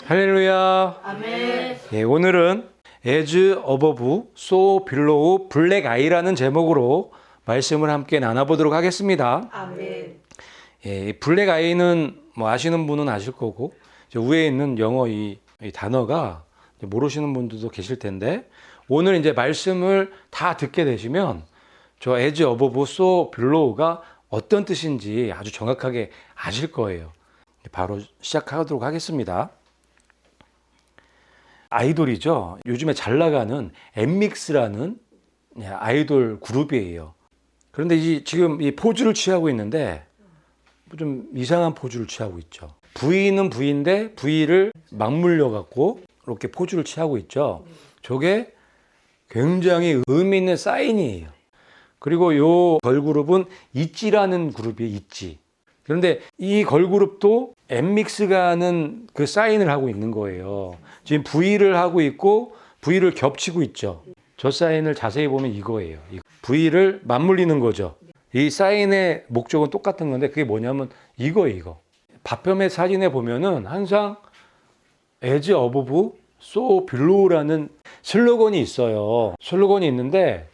할렐루야. 아멘. 예, 오늘은 As above, so below, 블랙 아이라는 제목으로 말씀을 함께 나눠보도록 하겠습니다. 아멘. 예, 블랙 아이는 뭐 아시는 분은 아실 거고, 위에 있는 영어 이 단어가 모르시는 분들도 계실 텐데, 오늘 이제 말씀을 다 듣게 되시면 저 As above, so below가 어떤 뜻인지 아주 정확하게 아실 거예요. 바로 시작하도록 하겠습니다. 아이돌이죠. 요즘에 잘 나가는 엠믹스라는 아이돌 그룹이에요. 그런데 지금 이 포즈를 취하고 있는데 좀 이상한 포즈를 취하고 있죠. V는 V인데 V를 맞물려 갖고 이렇게 포즈를 취하고 있죠. 저게 굉장히 의미 있는 사인이에요. 그리고 요 걸그룹은 있지라는 그룹이에요. 있지. 그런데 이 걸그룹도 엠믹스가 하는 그 사인을 하고 있는 거예요. 지금 V를 하고 있고 V를 겹치고 있죠. 저 사인을 자세히 보면 이거예요. V를 맞물리는 거죠. 이 사인의 목적은 똑같은 건데 그게 뭐냐면 이거예요. 이거. 바텀의 사진에 보면은 항상 As above, so below라는 슬로건이 있어요. 슬로건이 있는데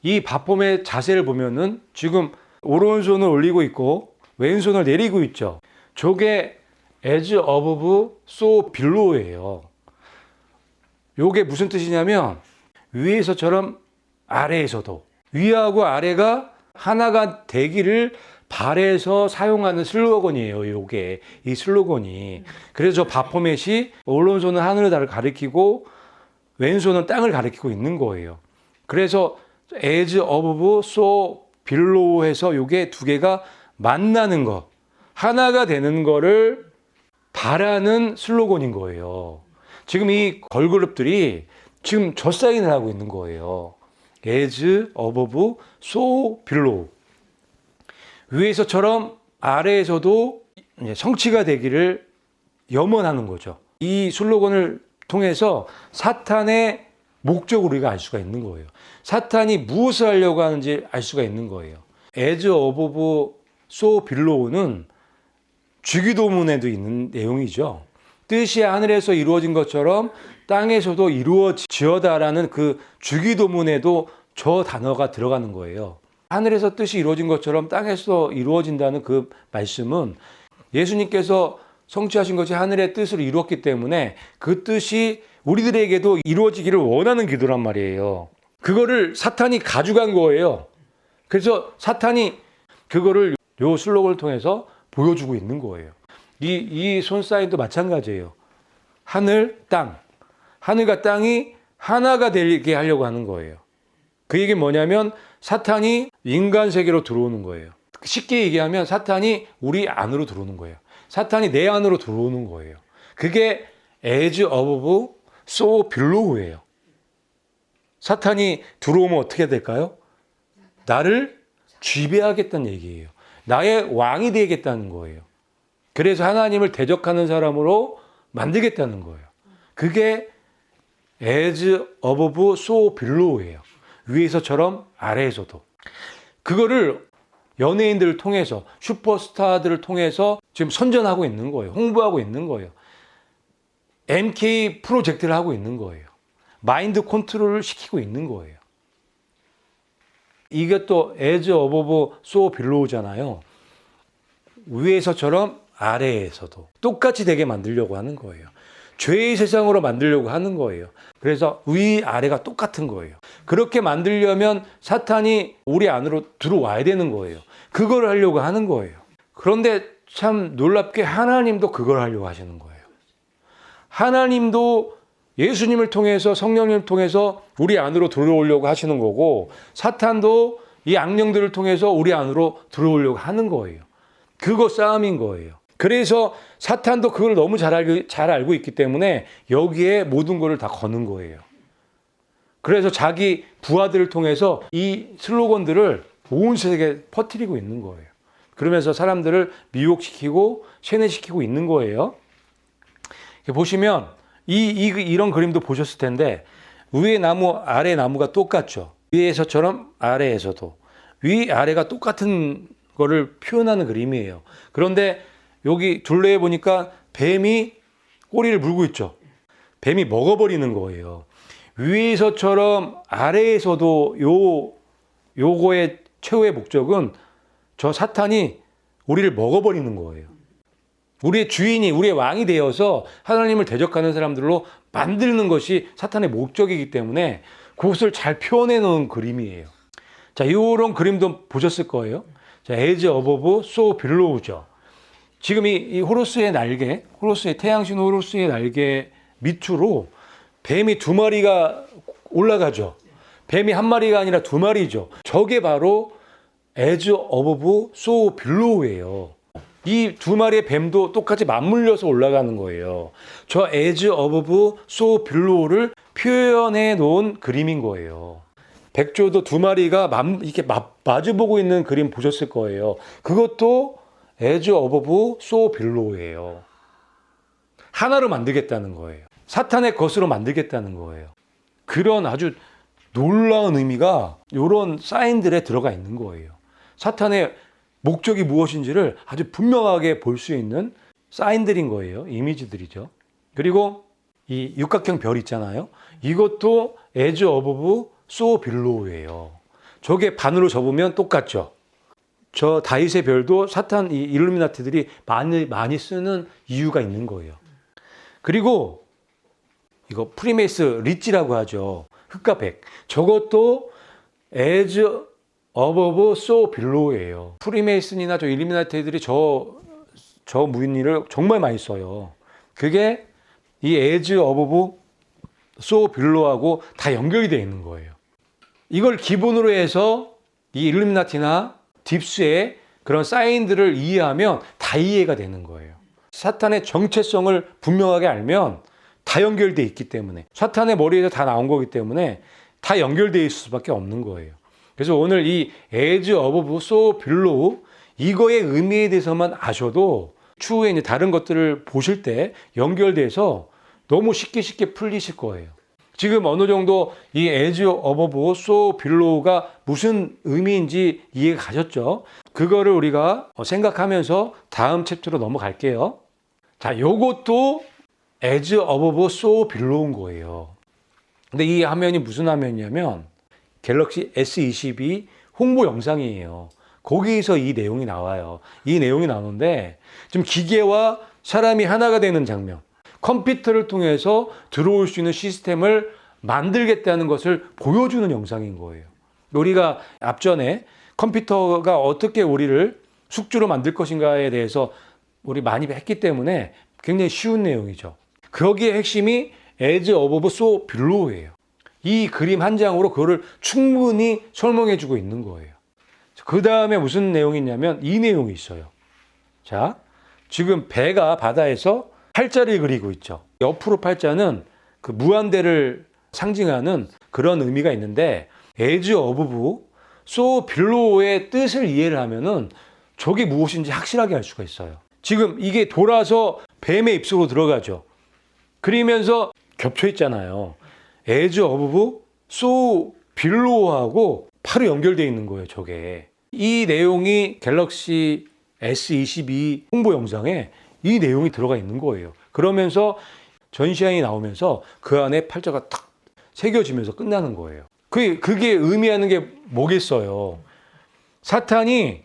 이 바텀의 자세를 보면은 지금 오른손을 올리고 있고 왼손을 내리고 있죠. 저게 As above, so below예요. 요게 무슨 뜻이냐면 위에서처럼 아래에서도, 위하고 아래가 하나가 되기를 바래서 사용하는 슬로건이에요. 요게 이 슬로건이. 그래서 저 바포맷이 오른손은 하늘을 가리키고 왼손은 땅을 가리키고 있는 거예요. 그래서 As above, so below 해서 요게 두 개가 만나는 거, 하나가 되는 거를 바라는 슬로건인 거예요. 지금 이 걸그룹들이 지금 저 사인을 하고 있는 거예요. As above, so below. 위에서처럼 아래에서도 성취가 되기를 염원하는 거죠. 이 슬로건을 통해서 사탄의 목적을 우리가 알 수가 있는 거예요. 사탄이 무엇을 하려고 하는지 알 수가 있는 거예요. As above, so below는 주기도문에도 있는 내용이죠. 뜻이 하늘에서 이루어진 것처럼 땅에서도 이루어지어다라는 그 주기도문에도 저 단어가 들어가는 거예요. 하늘에서 뜻이 이루어진 것처럼 땅에서 이루어진다는 그 말씀은 예수님께서 성취하신 것이 하늘의 뜻을 이루었기 때문에 그 뜻이 우리들에게도 이루어지기를 원하는 기도란 말이에요. 그거를 사탄이 가져간 거예요. 그래서 사탄이 그거를 요 슬로건을 통해서 보여주고 있는 거예요. 이 손사인도 마찬가지예요. 하늘, 땅. 하늘과 땅이 하나가 되게 하려고 하는 거예요. 그 얘기는 뭐냐면 사탄이 인간 세계로 들어오는 거예요. 쉽게 얘기하면 사탄이 우리 안으로 들어오는 거예요. 사탄이 내 안으로 들어오는 거예요. 그게 As above, so below예요. 사탄이 들어오면 어떻게 될까요? 나를 지배하겠다는 얘기예요. 나의 왕이 되겠다는 거예요. 그래서 하나님을 대적하는 사람으로 만들겠다는 거예요. 그게 As above, so below예요. 위에서처럼 아래에서도. 그거를 연예인들을 통해서, 슈퍼스타들을 통해서 지금 선전하고 있는 거예요. 홍보하고 있는 거예요. MK 프로젝트를 하고 있는 거예요. 마인드 컨트롤을 시키고 있는 거예요. 이것도 As above, so below잖아요. 위에서처럼 아래에서도 똑같이 되게 만들려고 하는 거예요. 죄의 세상으로 만들려고 하는 거예요. 그래서 위아래가 똑같은 거예요. 그렇게 만들려면 사탄이 우리 안으로 들어와야 되는 거예요. 그걸 하려고 하는 거예요. 그런데 참 놀랍게 하나님도 그걸 하려고 하시는 거예요. 하나님도 예수님을 통해서, 성령님을 통해서 우리 안으로 들어오려고 하시는 거고, 사탄도 이 악령들을 통해서 우리 안으로 들어오려고 하는 거예요. 그거 싸움인 거예요. 그래서 사탄도 그걸 너무 잘 알고 있기 때문에 여기에 모든 것을 다 거는 거예요. 그래서 자기 부하들을 통해서 이 슬로건들을 온 세계에 퍼뜨리고 있는 거예요. 그러면서 사람들을 미혹시키고 세뇌시키고 있는 거예요. 보시면 이런 그림도 보셨을 텐데 위에 나무, 아래 나무가 똑같죠. 위에서처럼 아래에서도. 위, 아래가 똑같은 거를 표현하는 그림이에요. 그런데 여기 둘레에 보니까 뱀이 꼬리를 물고 있죠. 뱀이 먹어버리는 거예요. 위에서처럼 아래에서도 요거의 최후의 목적은 저 사탄이 우리를 먹어버리는 거예요. 우리의 주인이, 우리의 왕이 되어서 하나님을 대적하는 사람들로 만드는 것이 사탄의 목적이기 때문에 그것을 잘 표현해 놓은 그림이에요. 자, 이런 그림도 보셨을 거예요. 자, As above, so below죠. 지금 이 호루스의 날개, 태양신 호루스의 날개 밑으로 뱀이 2마리가 올라가죠. 뱀이 1마리가 아니라 2마리죠. 저게 바로 As above, so below예요. 이 2마리의 뱀도 똑같이 맞물려서 올라가는 거예요. 저 As above, so below를 표현해 놓은 그림인 거예요. 백조도 2마리가 이렇게 마주보고 있는 그림 보셨을 거예요. 그것도 As above, so below예요. 하나로 만들겠다는 거예요. 사탄의 것으로 만들겠다는 거예요. 그런 아주 놀라운 의미가 이런 사인들에 들어가 있는 거예요. 사탄의 목적이 무엇인지를 아주 분명하게 볼 수 있는 사인들인 거예요. 이미지들이죠. 그리고 이 육각형 별 있잖아요. 이것도 As above, so below예요. 저게 반으로 접으면 똑같죠. 저 다윗의 별도 사탄 이 일루미나티들이 많이 쓰는 이유가 있는 거예요. 그리고 이거 프리메이스 리치라고 하죠. 흑과 백. 저것도 As above, so below예요. 프리메이슨이나 저 일루미나티들이 저 무늬를 정말 많이 써요. 그게 이 As above, so below하고 다 연결이 되어 있는 거예요. 이걸 기본으로 해서 이 일루미나티나 딥스의 그런 사인들을 이해하면 다 이해가 되는 거예요. 사탄의 정체성을 분명하게 알면 다 연결되어 있기 때문에, 사탄의 머리에서 다 나온 거기 때문에 다 연결되어 있을 수밖에 없는 거예요. 그래서 오늘 이 As above, so below 이거의 의미에 대해서만 아셔도 추후에 이제 다른 것들을 보실 때 연결돼서 너무 쉽게 풀리실 거예요. 지금 어느 정도 이 As above, so below가 무슨 의미인지 이해가 가셨죠? 그거를 우리가 생각하면서 다음 챕터로 넘어갈게요. 자, 요것도 As above, so below인 거예요. 근데 이 화면이 무슨 화면이냐면 갤럭시 S22 홍보 영상이에요. 거기에서 이 내용이 나와요. 이 내용이 나오는데 지금 기계와 사람이 하나가 되는 장면, 컴퓨터를 통해서 들어올 수 있는 시스템을 만들겠다는 것을 보여주는 영상인 거예요. 우리가 앞전에 컴퓨터가 어떻게 우리를 숙주로 만들 것인가에 대해서 우리 많이 했기 때문에 굉장히 쉬운 내용이죠. 거기에 핵심이 As above, so below예요. 이 그림 한 장으로 그거를 충분히 설명해 주고 있는 거예요. 그 다음에 무슨 내용이 있냐면 이 내용이 있어요. 자, 지금 배가 바다에서 팔자를 그리고 있죠. 옆으로 팔자는 그 무한대를 상징하는 그런 의미가 있는데 As above, so below의 뜻을 이해를 하면은 저게 무엇인지 확실하게 알 수가 있어요. 지금 이게 돌아서 뱀의 입속으로 들어가죠. 그러면서 겹쳐 있잖아요. As above, so below하고 바로 연결되어 있는 거예요, 저게. 이 내용이 갤럭시 S22 홍보 영상에 이 내용이 들어가 있는 거예요. 그러면서 전시안이 나오면서 그 안에 팔자가 탁 새겨지면서 끝나는 거예요. 그게 의미하는 게 뭐겠어요? 사탄이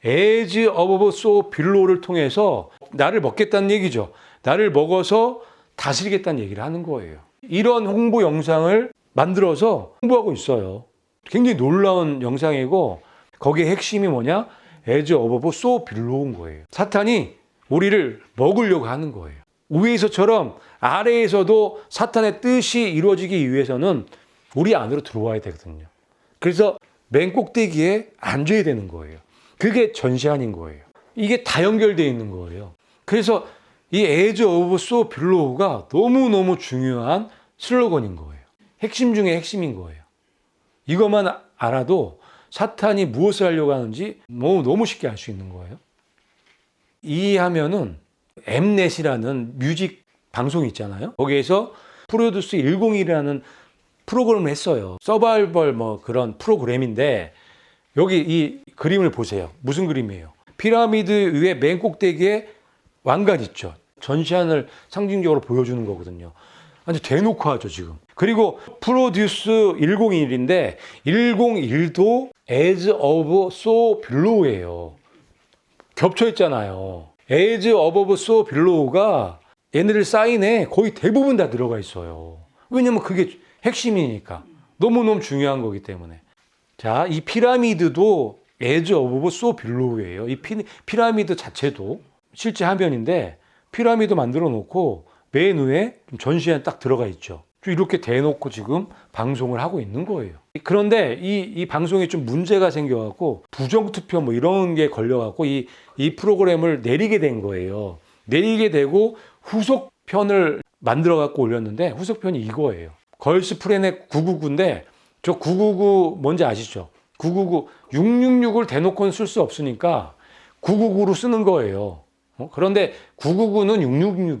As above, so below를 통해서 나를 먹겠다는 얘기죠. 나를 먹어서 다스리겠다는 얘기를 하는 거예요. 이런 홍보 영상을 만들어서 홍보하고 있어요. 굉장히 놀라운 영상이고 거기에 핵심이 뭐냐? As above, so below인 거예요. 사탄이 우리를 먹으려고 하는 거예요. 위에서처럼 아래에서도 사탄의 뜻이 이루어지기 위해서는 우리 안으로 들어와야 되거든요. 그래서 맨 꼭대기에 앉아야 되는 거예요. 그게 전시안인 거예요. 이게 다 연결되어 있는 거예요. 그래서 이 As above, so below가 너무너무 중요한 슬로건인 거예요. 핵심 중에 핵심인 거예요. 이것만 알아도 사탄이 무엇을 하려고 하는지 너무 쉽게 알 수 있는 거예요. 이해하면은 엠넷이라는 뮤직 방송이 있잖아요. 거기에서 프로듀스 101이라는 프로그램을 했어요. 서바이벌 그런 프로그램인데 여기 이 그림을 보세요. 무슨 그림이에요? 피라미드 위에 맨 꼭대기에 왕관 있죠. 전시안을 상징적으로 보여주는 거거든요. 아주 대놓고 하죠, 지금. 그리고 프로듀스 101인데 101도 as of so below예요. 겹쳐 있잖아요. as of so below가 얘네들 사인에 거의 대부분 다 들어가 있어요. 왜냐면 그게 핵심이니까. 너무너무 중요한 거기 때문에. 자, 이 피라미드도 as of so below예요. 이 피라미드 자체도 실제 화면인데 피라미드 만들어 놓고 맨 위에 전시안 딱 들어가 있죠. 이렇게 대놓고 지금 방송을 하고 있는 거예요. 그런데 이 방송에 좀 문제가 생겨갖고 부정투표 뭐 이런 게 걸려갖고 이 프로그램을 내리게 된 거예요. 내리게 되고 후속편을 만들어갖고 올렸는데 후속편이 이거예요. 걸스 프레넷 999인데 저 999 뭔지 아시죠? 999 666을 대놓고는 쓸 수 없으니까 999로 쓰는 거예요. 그런데 999는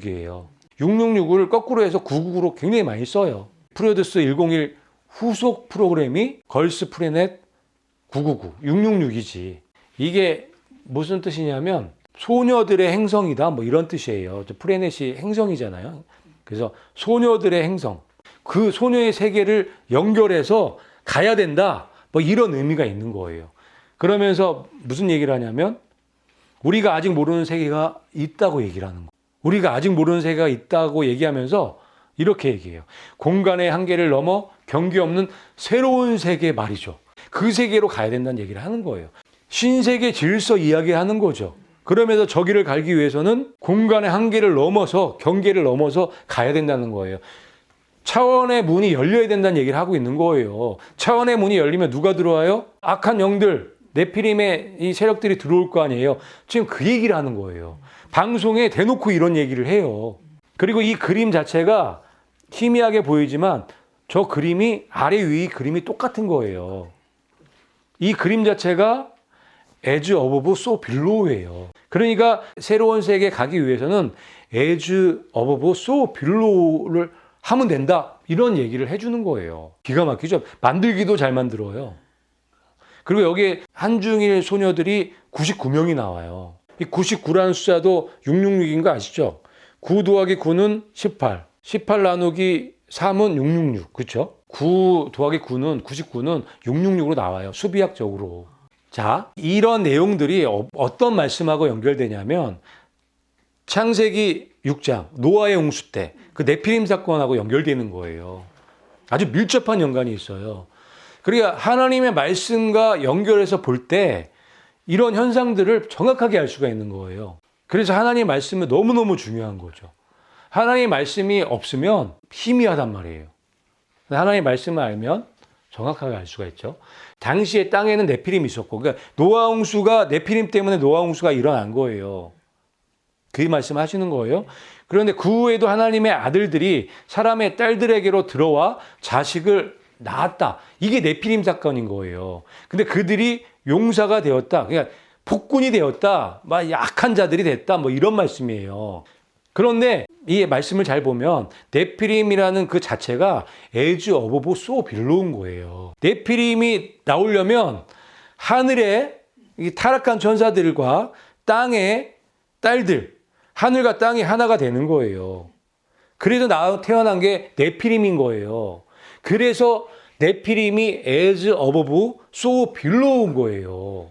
666이에요. 666을 거꾸로 해서 999로 굉장히 많이 써요. 프로듀스 101 후속 프로그램이 걸스 프레넷 999, 666이지. 이게 무슨 뜻이냐면 소녀들의 행성이다 뭐 이런 뜻이에요. 프레넷이 행성이잖아요. 그래서 소녀들의 행성. 그 소녀의 세계를 연결해서 가야 된다. 뭐 이런 의미가 있는 거예요. 그러면서 무슨 얘기를 하냐면 우리가 아직 모르는 세계가 있다고 얘기를 하는 거예요. 우리가 아직 모르는 세계가 있다고 얘기하면서 이렇게 얘기해요. 공간의 한계를 넘어 경계 없는 새로운 세계 말이죠. 그 세계로 가야 된다는 얘기를 하는 거예요. 신세계 질서 이야기하는 거죠. 그러면서 저기를 가기 위해서는 공간의 한계를 넘어서 경계를 넘어서 가야 된다는 거예요. 차원의 문이 열려야 된다는 얘기를 하고 있는 거예요. 차원의 문이 열리면 누가 들어와요? 악한 영들, 네피림의 이 세력들이 들어올 거 아니에요. 지금 그 얘기를 하는 거예요. 방송에 대놓고 이런 얘기를 해요. 그리고 이 그림 자체가 희미하게 보이지만 저 그림이 아래 위 그림이 똑같은 거예요. 이 그림 자체가 as of so below예요. 그러니까 새로운 세계에 가기 위해서는 as of so below를 하면 된다. 이런 얘기를 해주는 거예요. 기가 막히죠. 만들기도 잘 만들어요. 그리고 여기에 한중일 소녀들이 99명이 나와요. 이 99라는 숫자도 666인 거 아시죠? 9 더하기 9는 18. 18 나누기 3은 666. 그렇죠? 9 더하기 9는 99는 666으로 나와요. 수비학적으로. 자, 이런 내용들이 어떤 말씀하고 연결되냐면 창세기 6장 노아의 홍수 때 그 네피림 사건하고 연결되는 거예요. 아주 밀접한 연관이 있어요. 그러니까 하나님의 말씀과 연결해서 볼 때 이런 현상들을 정확하게 알 수가 있는 거예요. 그래서 하나님의 말씀은 너무너무 중요한 거죠. 하나님의 말씀이 없으면 희미하단 말이에요. 하나님의 말씀을 알면 정확하게 알 수가 있죠. 당시에 땅에는 네피림이 있었고, 그러니까 노아 홍수가 네피림 때문에 노아 홍수가 일어난 거예요. 그 말씀 하시는 거예요. 그런데 그 후에도 하나님의 아들들이 사람의 딸들에게로 들어와 자식을 낳았다. 이게 네피림 사건인 거예요. 근데 그들이 용사가 되었다. 그러니까 폭군이 되었다. 막 약한 자들이 됐다. 뭐 이런 말씀이에요. 그런데 이 말씀을 잘 보면 네피림이라는 그 자체가 as of so below인 거예요. 네피림이 나오려면 하늘에 이 타락한 천사들과 땅의 딸들, 하늘과 땅이 하나가 되는 거예요. 그래서 태어난 게 네피림인 거예요. 그래서 네피림이 as of so below인 거예요.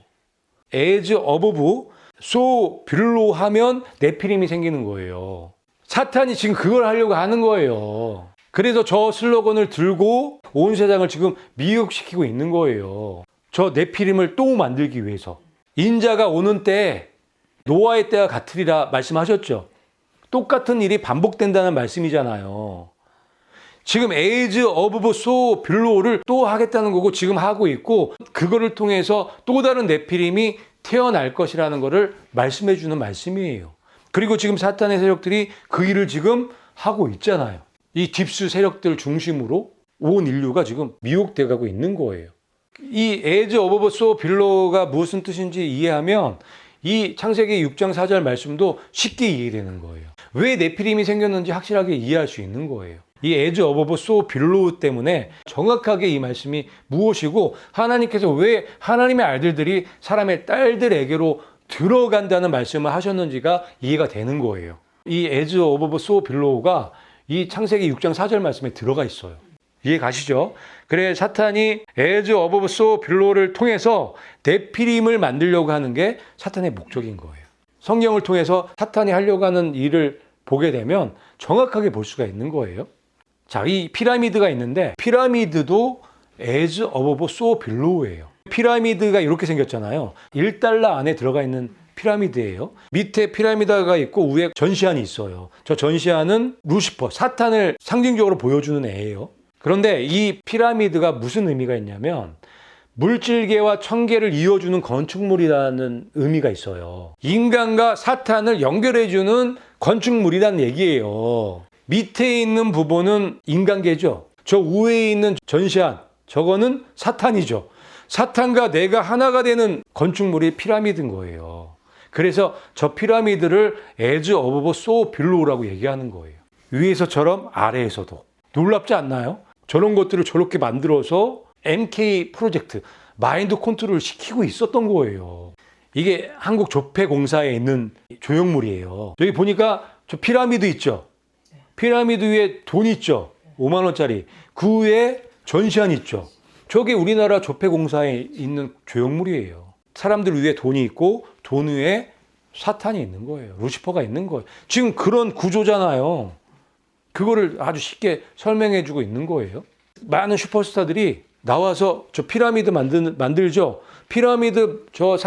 as of so below 하면 네피림이 생기는 거예요. 사탄이 지금 그걸 하려고 하는 거예요. 그래서 저 슬로건을 들고 온 세상을 지금 미혹시키고 있는 거예요. 저 네피림을 또 만들기 위해서. 인자가 오는 때 노아의 때와 같으리라 말씀하셨죠. 똑같은 일이 반복된다는 말씀이잖아요. 지금 as of so below를 또 하겠다는 거고 지금 하고 있고 그거를 통해서 또 다른 네피림이 태어날 것이라는 것을 말씀해 주는 말씀이에요. 그리고 지금 사탄의 세력들이 그 일을 지금 하고 있잖아요. 이 딥스 세력들 중심으로 온 인류가 지금 미혹돼 가고 있는 거예요. 이 as of so below가 무슨 뜻인지 이해하면 이 창세기 6장 4절 말씀도 쉽게 이해되는 거예요. 왜 네피림이 생겼는지 확실하게 이해할 수 있는 거예요. 이 as of so below 때문에 정확하게 이 말씀이 무엇이고 하나님께서 왜 하나님의 아들들이 사람의 딸들에게로 들어간다는 말씀을 하셨는지가 이해가 되는 거예요. 이 as above so below가 이 창세기 6장 4절 말씀에 들어가 있어요. 이해 가시죠? 그래 사탄이 as above so below를 통해서 네피림을 만들려고 하는 게 사탄의 목적인 거예요. 성경을 통해서 사탄이 하려고 하는 일을 보게 되면 정확하게 볼 수가 있는 거예요. 자, 이 피라미드가 있는데 피라미드도 as above so below예요. 피라미드가 이렇게 생겼잖아요. 1달러 안에 들어가 있는 피라미드예요. 밑에 피라미드가 있고 위에 전시안이 있어요. 저 전시안은 루시퍼, 사탄을 상징적으로 보여주는 애예요. 그런데 이 피라미드가 무슨 의미가 있냐면 물질계와 천계를 이어주는 건축물이라는 의미가 있어요. 인간과 사탄을 연결해주는 건축물이라는 얘기예요. 밑에 있는 부분은 인간계죠. 저 위에 있는 전시안, 저거는 사탄이죠. 사탄과 내가 하나가 되는 건축물이 피라미드인 거예요. 그래서 저 피라미드를 as above so below라고 얘기하는 거예요. 위에서처럼 아래에서도. 놀랍지 않나요? 저런 것들을 저렇게 만들어서 MK 프로젝트, 마인드 컨트롤을 시키고 있었던 거예요. 이게 한국 조폐공사에 있는 조형물이에요. 여기 보니까 저 피라미드 있죠? 피라미드 위에 돈 있죠? 5만 원짜리. 그 위에 전시안 있죠? 저게 우리나라 조폐공사에 있는 조형물이에요. 사람들 위에 돈이 있고 돈 위에 사탄이 있는 거예요. 루시퍼가 있는 거예요. 지금 그런 구조잖아요. 그거를 아주 쉽게 설명해 주고 있는 거예요. 많은 슈퍼스타들이 나와서 저 피라미드 만들죠. 피라미드 저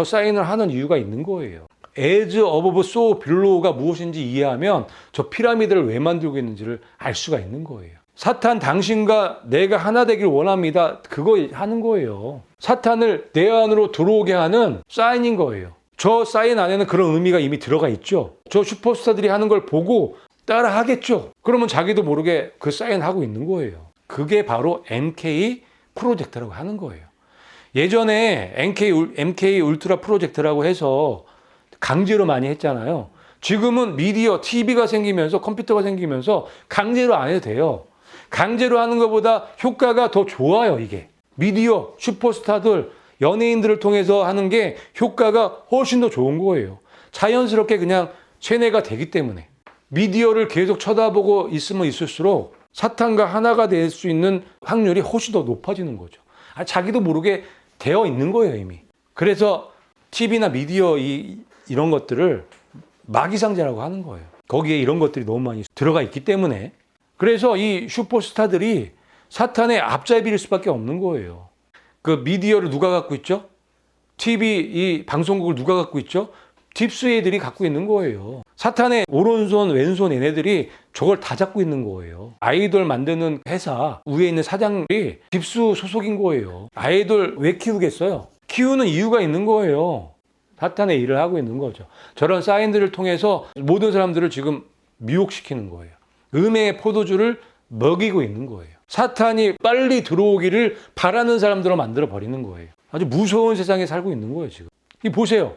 사인을 하는 이유가 있는 거예요. as above so below가 무엇인지 이해하면 저 피라미드를 왜 만들고 있는지를 알 수가 있는 거예요. 사탄 당신과 내가 하나 되길 원합니다. 그거 하는 거예요. 사탄을 내 안으로 들어오게 하는 사인인 거예요. 저 사인 안에는 그런 의미가 이미 들어가 있죠. 저 슈퍼스타들이 하는 걸 보고 따라 하겠죠. 그러면 자기도 모르게 그 사인하고 있는 거예요. 그게 바로 MK 프로젝트라고 하는 거예요. 예전에 MK 울트라 프로젝트라고 해서 강제로 많이 했잖아요. 지금은 미디어, TV가 생기면서 컴퓨터가 생기면서 강제로 안 해도 돼요. 강제로 하는 것보다 효과가 더 좋아요, 이게. 미디어, 슈퍼스타들, 연예인들을 통해서 하는 게 효과가 훨씬 더 좋은 거예요. 자연스럽게 그냥 세뇌가 되기 때문에. 미디어를 계속 쳐다보고 있으면 있을수록 사탄과 하나가 될 수 있는 확률이 훨씬 더 높아지는 거죠. 자기도 모르게 되어 있는 거예요, 이미. 그래서 TV나 미디어 이런 것들을 마귀상자라고 하는 거예요. 거기에 이런 것들이 너무 많이 들어가 있기 때문에. 그래서 이 슈퍼스타들이 사탄의 앞잡이일 수밖에 없는 거예요. 그 미디어를 누가 갖고 있죠? TV, 이 방송국을 누가 갖고 있죠? 딥스애들이 갖고 있는 거예요. 사탄의 오른손, 왼손 얘네들이 저걸 다 잡고 있는 거예요. 아이돌 만드는 회사 위에 있는 사장이 딥스 소속인 거예요. 아이돌 왜 키우겠어요? 키우는 이유가 있는 거예요. 사탄의 일을 하고 있는 거죠. 저런 사인들을 통해서 모든 사람들을 지금 미혹시키는 거예요. 음행의 포도주를 먹이고 있는 거예요. 사탄이 빨리 들어오기를 바라는 사람들로 만들어 버리는 거예요. 아주 무서운 세상에 살고 있는 거예요, 지금. 이 보세요.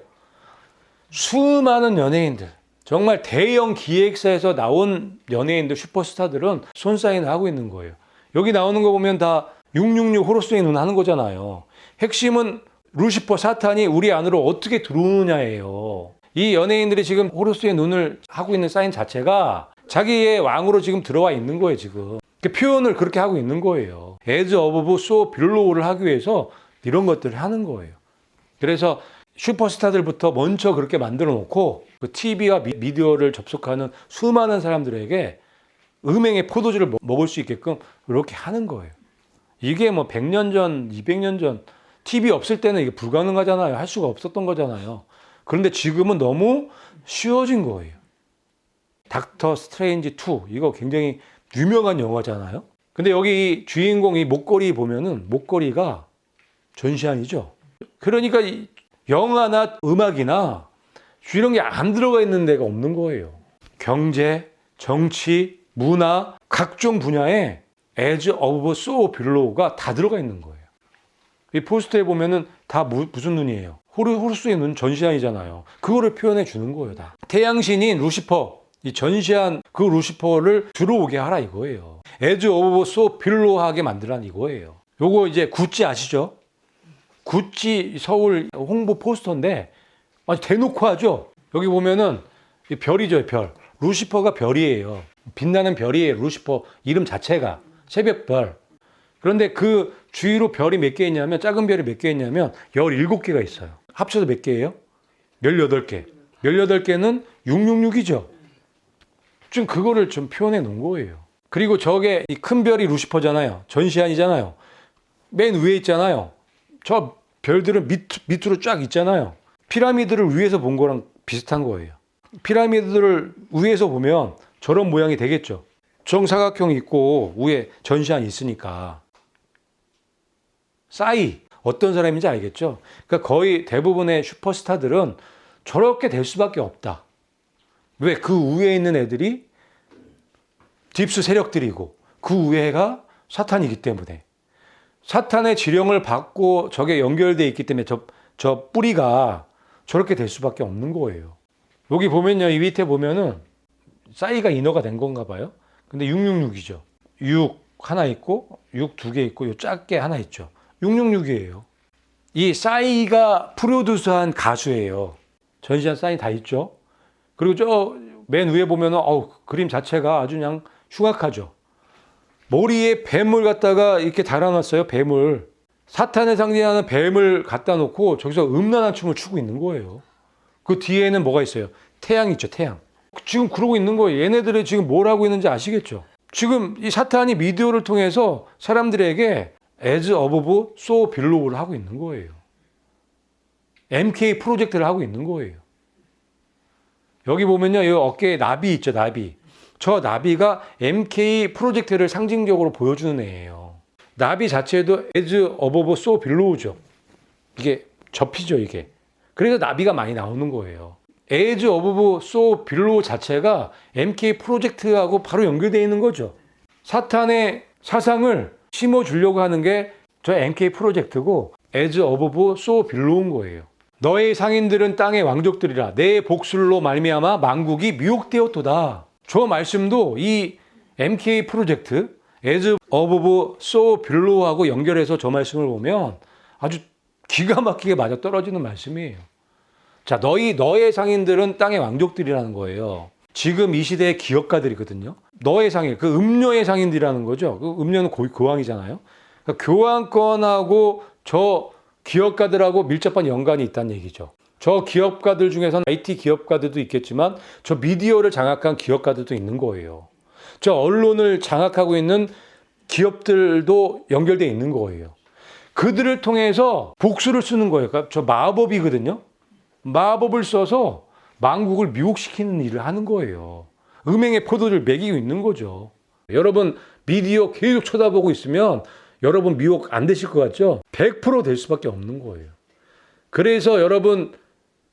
수많은 연예인들, 정말 대형 기획사에서 나온 연예인들, 슈퍼스타들은 손사인을 하고 있는 거예요. 여기 나오는 거 보면 다 666 호루스의 눈 하는 거잖아요. 핵심은 루시퍼 사탄이 우리 안으로 어떻게 들어오느냐예요. 이 연예인들이 지금 호루스의 눈을 하고 있는 사인 자체가 자기의 왕으로 지금 들어와 있는 거예요, 지금. 표현을 그렇게 하고 있는 거예요. as above so below를 하기 위해서 이런 것들을 하는 거예요. 그래서 슈퍼스타들부터 먼저 그렇게 만들어 놓고 그 TV와 미디어를 접속하는 수많은 사람들에게 음행의 포도주를 먹을 수 있게끔 그렇게 하는 거예요. 이게 뭐 100년 전, 200년 전 TV 없을 때는 이게 불가능하잖아요. 할 수가 없었던 거잖아요. 그런데 지금은 너무 쉬워진 거예요. 닥터 스트레인지 2 이거 굉장히 유명한 영화잖아요. 근데 여기 주인공이 목걸이 보면은 목걸이가 전시안이죠. 그러니까 영화나 음악이나 이런 게 안 들어가 있는 데가 없는 거예요. 경제, 정치, 문화 각종 분야에 as above so below가 다 들어가 있는 거예요. 이 포스터에 보면은 다 무슨 눈이에요? 호루스의 눈 전시안이잖아요. 그거를 표현해 주는 거예요, 다. 태양신인 루시퍼, 이 전시안 그 루시퍼를 들어오게 하라 이거예요. as above so bellow하게 만들란 이거예요. 요거 이제 구찌 아시죠? 구찌 서울 홍보 포스터인데 아주 대놓고 하죠. 여기 보면은 별이죠, 별. 루시퍼가 별이에요. 빛나는 별이에요. 루시퍼 이름 자체가 새벽별. 그런데 그 주위로 별이 몇 개 있냐면 작은 별이 몇 개 있냐면 17개가 있어요. 합쳐서 몇 개예요? 18개. 18개는 666이죠. 좀 그거를 좀 표현해 놓은 거예요. 그리고 저게 이 큰 별이 루시퍼잖아요. 전시안이잖아요. 맨 위에 있잖아요. 저 별들은 밑으로 쫙 있잖아요. 피라미드를 위에서 본 거랑 비슷한 거예요. 피라미드를 위에서 보면 저런 모양이 되겠죠. 정사각형이 있고 위에 전시안이 있으니까. 싸이 어떤 사람인지 알겠죠? 그러니까 거의 대부분의 슈퍼스타들은 저렇게 될 수밖에 없다. 왜? 그 위에 있는 애들이 딥스 세력들이고 그 위에가 사탄이기 때문에 사탄의 지령을 받고 저게 연결되어 있기 때문에 저 뿌리가 저렇게 될 수밖에 없는 거예요. 여기 보면요. 이 밑에 보면은 싸이가 인어가 된 건가 봐요. 근데 666이죠. 6 하나 있고 6 두 개 있고 요 작게 하나 있죠. 666이에요. 이 싸이가 프로듀스한 가수예요. 전시한 싸이 다 있죠. 그리고 저 맨 위에 보면은 그림 자체가 아주 그냥 흉악하죠. 머리에 뱀을 갖다가 이렇게 달아놨어요. 뱀을. 사탄의 상징하는 뱀을 갖다 놓고 저기서 음란한 춤을 추고 있는 거예요. 그 뒤에는 뭐가 있어요? 태양 있죠. 태양. 지금 그러고 있는 거예요. 얘네들이 지금 뭘 하고 있는지 아시겠죠? 지금 이 사탄이 미디어를 통해서 사람들에게 as above, so below를 하고 있는 거예요. MK 프로젝트를 하고 있는 거예요. 여기 보면요. 이 어깨에 나비 있죠. 나비. 저 나비가 MK 프로젝트를 상징적으로 보여주는 애예요. 나비 자체도 as above, so below죠. 이게 접히죠. 이게. 그래서 나비가 많이 나오는 거예요. as above, so below 자체가 MK 프로젝트하고 바로 연결되어 있는 거죠. 사탄의 사상을 심어주려고 하는 게 저 MK 프로젝트고 as above, so below인 거예요. 너의 상인들은 땅의 왕족들이라 내 복술로 말미암아 만국이 미혹되었도다. 저 말씀도 이 MK 프로젝트 as above, so below하고 연결해서 저 말씀을 보면 아주 기가 막히게 맞아 떨어지는 말씀이에요. 자, 너의 상인들은 땅의 왕족들이라는 거예요. 지금 이 시대의 기업가들이거든요. 너의 상인, 그 음료의 상인들이라는 거죠. 그 음료는 교황이잖아요. 그러니까 교황권하고 저 기업가들하고 밀접한 연관이 있다는 얘기죠. 저 기업가들 중에서는 IT 기업가들도 있겠지만 저 미디어를 장악한 기업가들도 있는 거예요. 저 언론을 장악하고 있는 기업들도 연결되어 있는 거예요. 그들을 통해서 복수를 쓰는 거예요. 그러니까 저 마법이거든요. 마법을 써서 만국을 미혹시키는 일을 하는 거예요. 음행의 포도를 먹이고 있는 거죠. 여러분 미디어 계속 쳐다보고 있으면 여러분 미혹 안 되실 것 같죠? 100% 될 수밖에 없는 거예요. 그래서 여러분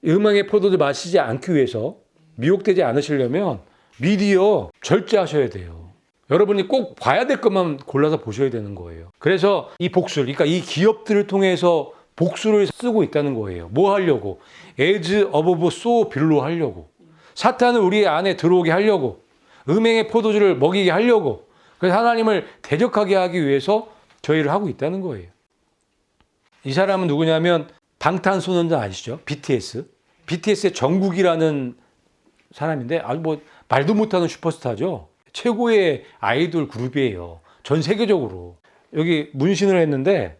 음행의 포도를 마시지 않기 위해서 미혹되지 않으시려면 미디어 절제하셔야 돼요. 여러분이 꼭 봐야 될 것만 골라서 보셔야 되는 거예요. 그래서 이 복수, 그러니까 이 기업들을 통해서 복수를 쓰고 있다는 거예요. 뭐 하려고? as above, so below 하려고. 사탄을 우리 안에 들어오게 하려고. 음행의 포도주를 먹이게 하려고. 그래서 하나님을 대적하게 하기 위해서 저희를 하고 있다는 거예요. 이 사람은 누구냐면 방탄소년단 아시죠? BTS. BTS의 정국이라는 사람인데 아주 뭐 말도 못하는 슈퍼스타죠. 최고의 아이돌 그룹이에요. 전 세계적으로. 여기 문신을 했는데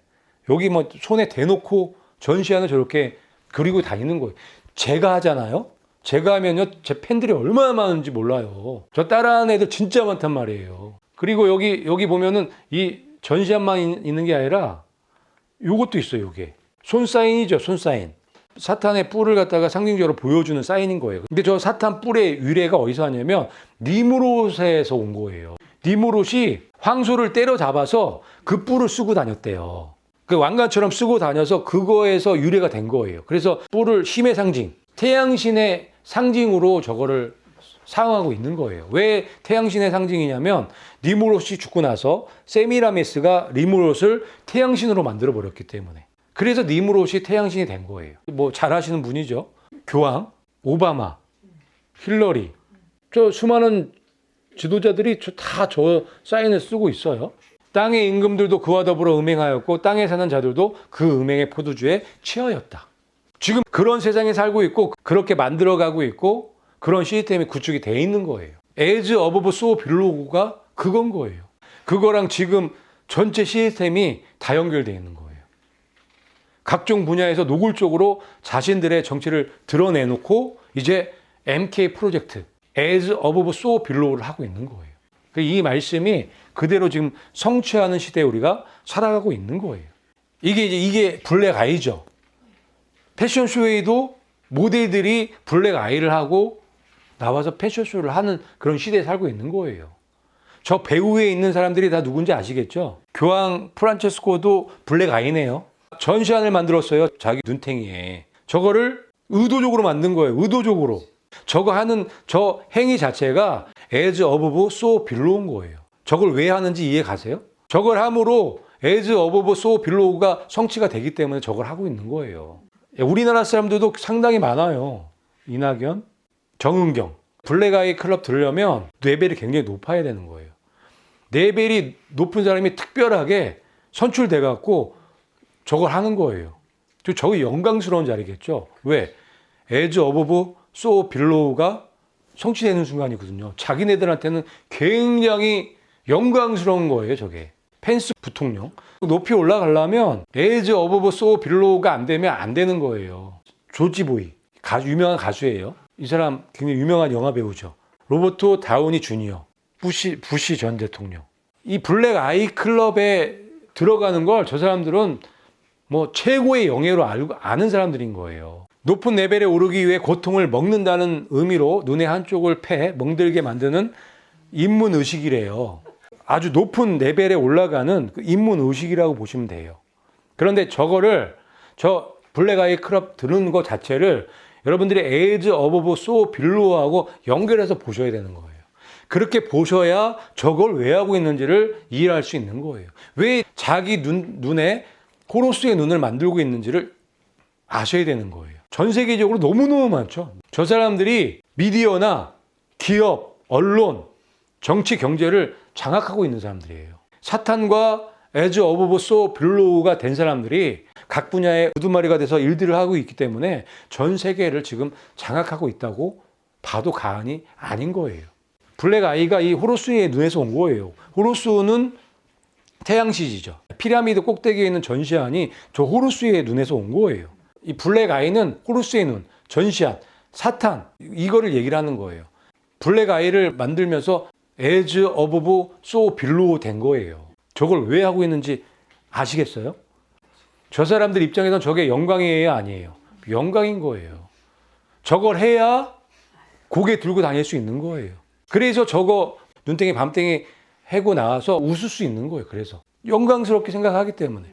여기 뭐 손에 대놓고 전시안을 저렇게 그리고 다니는 거예요. 제가 하잖아요. 제가 하면요 제 팬들이 얼마나 많은지 몰라요. 저 따라하는 애들 진짜 많단 말이에요. 그리고 여기 보면은 이 전시안만 있는 게 아니라 요것도 있어요. 요게 손 사인이죠. 손 사인. 사탄의 뿔을 갖다가 상징적으로 보여주는 사인인 거예요. 근데 저 사탄 뿔의 유래가 어디서 하냐면 니무롯에서 온 거예요. 니무롯이 황소를 때려잡아서 그 뿔을 쓰고 다녔대요. 그 왕관처럼 쓰고 다녀서 그거에서 유래가 된 거예요. 그래서 뿔을 힘의 상징, 태양신의 상징으로 저거를 사용하고 있는 거예요. 왜 태양신의 상징이냐면 니무롯이 죽고 나서 세미라미스가 니무롯을 태양신으로 만들어 버렸기 때문에. 그래서 니무롯이 태양신이 된 거예요. 뭐 잘 아시는 분이죠. 교황, 오바마, 힐러리. 저 수많은 지도자들이 다 저 사인을 쓰고 있어요. 땅의 임금들도 그와 더불어 음행하였고 땅에 사는 자들도 그 음행의 포도주에 취하였다. 지금 그런 세상에 살고 있고 그렇게 만들어가고 있고 그런 시스템이 구축이 돼 있는 거예요. as above so below가 그건 거예요. 그거랑 지금 전체 시스템이 다 연결되어 있는 거예요. 각종 분야에서 노골적으로 자신들의 정체를 드러내놓고 이제 MK 프로젝트, as above so below를 하고 있는 거예요. 이 말씀이 그대로 지금 성취하는 시대에 우리가 살아가고 있는 거예요. 이게 블랙 아이죠. 패션쇼에도 모델들이 블랙 아이를 하고 나와서 패션쇼를 하는 그런 시대에 살고 있는 거예요. 저 배우에 있는 사람들이 다 누군지 아시겠죠? 교황 프란체스코도 블랙 아이네요. 전시안을 만들었어요. 자기 눈탱이에. 저거를 의도적으로 만든 거예요. 의도적으로. 저거 하는 저 행위 자체가 as above so below인 거예요. 저걸 왜 하는지 이해 가세요? 저걸 함으로 as above so below가 성취가 되기 때문에 저걸 하고 있는 거예요. 우리나라 사람들도 상당히 많아요. 이낙연, 정은경. 블랙아이 클럽 들으려면 레벨이 굉장히 높아야 되는 거예요. 레벨이 높은 사람이 특별하게 선출돼 갖고 저걸 하는 거예요. 저거 영광스러운 자리겠죠. 왜? as above so below가 성취되는 순간이거든요. 자기네들한테는 굉장히 영광스러운 거예요. 저게. 펜스 부통령. 높이 올라가려면 as above so below가 안 되면 안 되는 거예요. 조지 보이. 유명한 가수예요. 이 사람 굉장히 유명한 영화 배우죠. 로버트 다우니 주니어. 부시 전 대통령. 이 블랙 아이 클럽에 들어가는 걸 저 사람들은 뭐 최고의 영예로 아는 사람들인 거예요. 높은 레벨에 오르기 위해 고통을 먹는다는 의미로 눈의 한쪽을 패 멍들게 만드는 인문의식이래요. 아주 높은 레벨에 올라가는 그 인문의식이라고 보시면 돼요. 그런데 저거를 저 블랙 아이 클럽 들은 것 자체를 여러분들이 as above so below하고 연결해서 보셔야 되는 거예요. 그렇게 보셔야 저걸 왜 하고 있는지를 이해할 수 있는 거예요. 왜 자기 눈에 호로스의 눈을 만들고 있는지를 아셔야 되는 거예요. 전 세계적으로 너무너무 많죠. 저 사람들이 미디어나 기업, 언론, 정치, 경제를 장악하고 있는 사람들이에요. 사탄과 as above so below가 된 사람들이 각 분야의 우두머리가 돼서 일들을 하고 있기 때문에 전 세계를 지금 장악하고 있다고 봐도 과언이 아닌 거예요. 블랙 아이가 이 호로스의 눈에서 온 거예요. 호로스는 태양시지죠. 피라미드 꼭대기에 있는 전시안이 저 호루스의 눈에서 온 거예요. 이 블랙 아이는 호루스의 눈, 전시안, 사탄 이거를 얘기를 하는 거예요. 블랙 아이를 만들면서 as above so below 된 거예요. 저걸 왜 하고 있는지 아시겠어요? 저 사람들 입장에선 저게 영광이에요, 아니에요? 영광인 거예요. 저걸 해야 고개 들고 다닐 수 있는 거예요. 그래서 저거 눈탱이 밤탱이 해고 나와서 웃을 수 있는 거예요. 그래서 영광스럽게 생각하기 때문에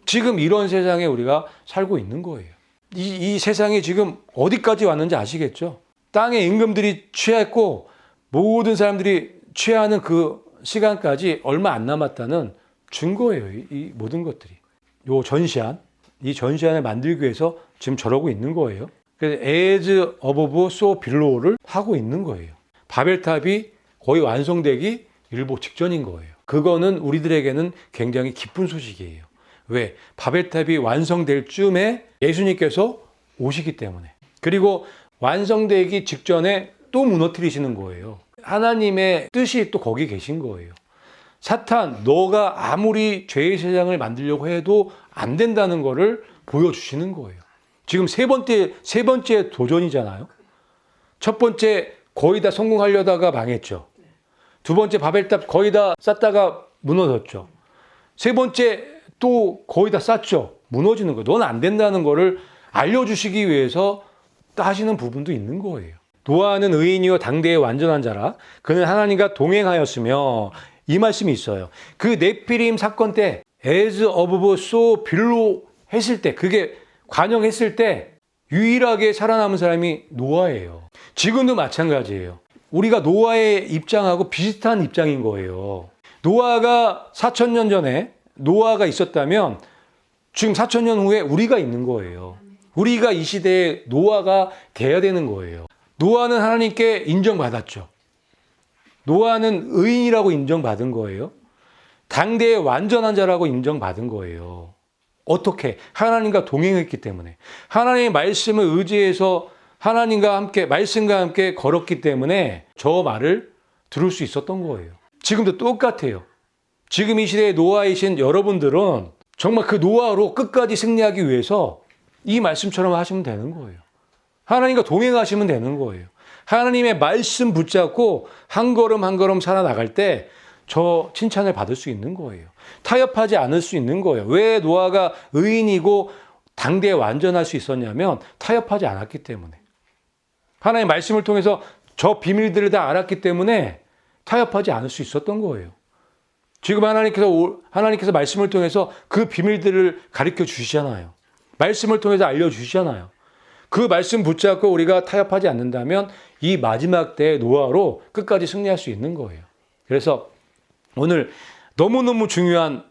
지금 이런 세상에 우리가 살고 있는 거예요. 이 세상이 지금 어디까지 왔는지 아시겠죠? 땅의 임금들이 취했고 모든 사람들이 취하는 그 시간까지 얼마 안 남았다는 증거예요. 이 모든 것들이. 요 전시안, 이 전시안을 만들기 위해서 지금 저러고 있는 거예요. 그래서 as above so below를 하고 있는 거예요. 바벨탑이 거의 완성되기 일보 직전인 거예요. 그거는 우리들에게는 굉장히 기쁜 소식이에요. 왜? 바벨탑이 완성될 쯤에 예수님께서 오시기 때문에. 그리고 완성되기 직전에 또 무너뜨리시는 거예요. 하나님의 뜻이 또 거기 계신 거예요. 사탄, 너가 아무리 죄의 세상을 만들려고 해도 안 된다는 거를 보여주시는 거예요. 지금 세 번째 도전이잖아요. 첫 번째 거의 다 성공하려다가 망했죠. 두 번째 바벨탑 거의 다 쌓다가 무너졌죠. 세 번째 또 거의 다 쌓죠. 무너지는 거예요. 넌 안 된다는 거를 알려주시기 위해서 하시는 부분도 있는 거예요. 노아는 의인이요 당대의 완전한 자라 그는 하나님과 동행하였으며 이 말씀이 있어요. 그 네피림 사건 때 as above so below 했을 때 그게 관영했을 때 유일하게 살아남은 사람이 노아예요. 지금도 마찬가지예요. 우리가 노아의 입장하고 비슷한 입장인 거예요. 노아가 4,000년 전에 노아가 있었다면 지금 4,000년 후에 우리가 있는 거예요. 우리가 이 시대에 노아가 돼야 되는 거예요. 노아는 하나님께 인정받았죠. 노아는 의인이라고 인정받은 거예요. 당대의 완전한 자라고 인정받은 거예요. 어떻게? 하나님과 동행했기 때문에. 하나님의 말씀을 의지해서 하나님과 함께 말씀과 함께 걸었기 때문에 저 말을 들을 수 있었던 거예요. 지금도 똑같아요. 지금 이 시대의 노아이신 여러분들은 정말 그 노아로 끝까지 승리하기 위해서 이 말씀처럼 하시면 되는 거예요. 하나님과 동행하시면 되는 거예요. 하나님의 말씀 붙잡고 한 걸음 한 걸음 살아나갈 때 저 칭찬을 받을 수 있는 거예요. 타협하지 않을 수 있는 거예요. 왜 노아가 의인이고 당대에 완전할 수 있었냐면 타협하지 않았기 때문에. 하나님의 말씀을 통해서 저 비밀들을 다 알았기 때문에 타협하지 않을 수 있었던 거예요. 지금 하나님께서 말씀을 통해서 그 비밀들을 가르쳐 주시잖아요. 말씀을 통해서 알려주시잖아요. 그 말씀 붙잡고 우리가 타협하지 않는다면 이 마지막 때의 노아로 끝까지 승리할 수 있는 거예요. 그래서 오늘 너무너무 중요한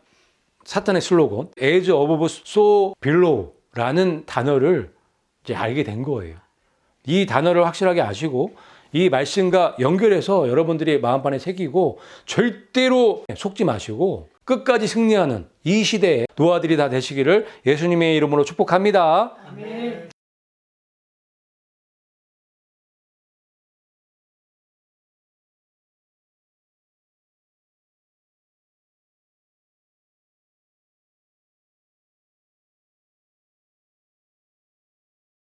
사탄의 슬로건 Edge of so below라는 단어를 이제 알게 된 거예요. 이 단어를 확실하게 아시고 이 말씀과 연결해서 여러분들이 마음판에 새기고 절대로 속지 마시고 끝까지 승리하는 이 시대의 노아들이 다 되시기를 예수님의 이름으로 축복합니다. 아멘.